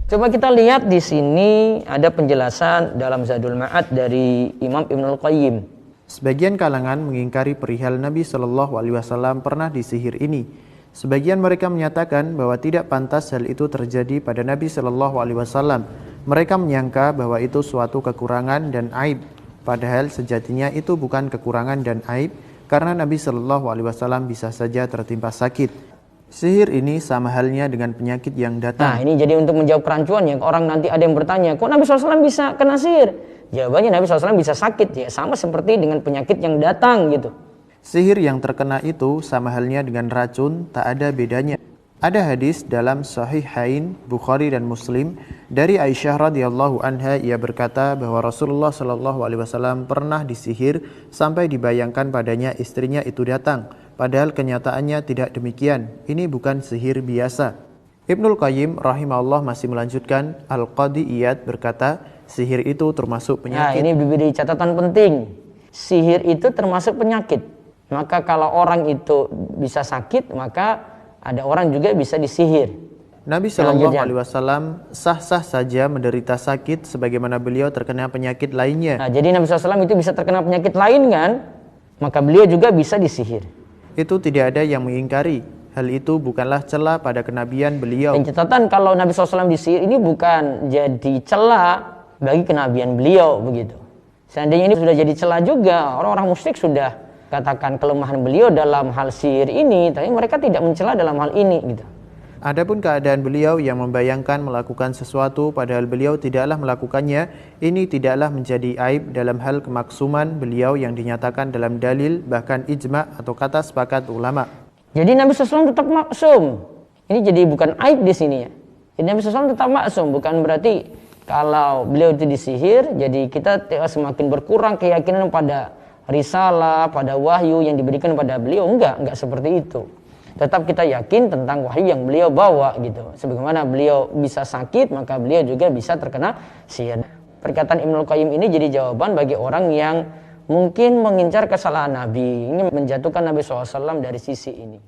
Coba kita lihat di sini ada penjelasan dalam Zadul Ma'ad dari Imam Ibnul Qayyim. Sebagian kalangan mengingkari perihal Nabi Shallallahu Alaihi Wasallam pernah disihir ini. Sebagian mereka menyatakan bahwa tidak pantas hal itu terjadi pada Nabi Shallallahu Alaihi Wasallam. Mereka menyangka bahwa itu suatu kekurangan dan aib. Padahal sejatinya itu bukan kekurangan dan aib, karena Nabi Shallallahu Alaihi Wasallam bisa saja tertimpa sakit. Sihir ini sama halnya dengan penyakit yang datang. Nah, ini jadi untuk menjawab kerancuannya. Orang nanti ada yang bertanya, kok Nabi SAW bisa kena sihir? Jawabannya Nabi SAW bisa sakit. Ya sama seperti dengan penyakit yang datang gitu. Sihir yang terkena itu sama halnya dengan racun, tak ada bedanya. Ada hadis dalam Sahihain Bukhari dan Muslim dari Aisyah radhiyallahu anha, ia berkata bahwa Rasulullah shallallahu alaihi wasallam pernah disihir sampai dibayangkan padanya istrinya itu datang. Padahal kenyataannya tidak demikian. Ini bukan sihir biasa. Ibnul Qayyim rahimahullah masih melanjutkan, Al-Qadi Iyad berkata, sihir itu termasuk penyakit. Nah, ini diberi catatan penting. Sihir itu termasuk penyakit. Maka kalau orang itu bisa sakit, maka ada orang juga bisa disihir. Nabi Shallallahu Alaihi Wasallam sah-sah saja menderita sakit sebagaimana beliau terkena penyakit lainnya. Nah, jadi Nabi SAW itu bisa terkena penyakit lain kan? Maka beliau juga bisa disihir. Itu tidak ada yang mengingkari. Hal itu bukanlah celah pada kenabian beliau. Dan catatan kalau Nabi SAW disihir ini bukan jadi celah bagi kenabian beliau begitu. Seandainya ini sudah jadi celah juga, orang-orang musyrik sudah katakan kelemahan beliau dalam hal sihir ini, tapi mereka tidak mencela dalam hal ini gitu. Adapun keadaan beliau yang membayangkan melakukan sesuatu padahal beliau tidaklah melakukannya, ini tidaklah menjadi aib dalam hal kemaksuman beliau yang dinyatakan dalam dalil bahkan ijma atau kata sepakat ulama. Jadi Nabi SAW tetap maksum. Ini jadi bukan aib di sini ya. Jadi Nabi SAW tetap maksum, bukan berarti kalau beliau itu disihir, jadi kita semakin berkurang keyakinan pada risalah, pada wahyu yang diberikan pada beliau. Enggak seperti itu. Tetap kita yakin tentang wahyu yang beliau bawa gitu. Sebagaimana beliau bisa sakit, maka beliau juga bisa terkena sihir. Perkataan Ibnul Qayyim ini jadi jawaban bagi orang yang mungkin mengincar kesalahan Nabi, ingin menjatuhkan Nabi SAW dari sisi ini.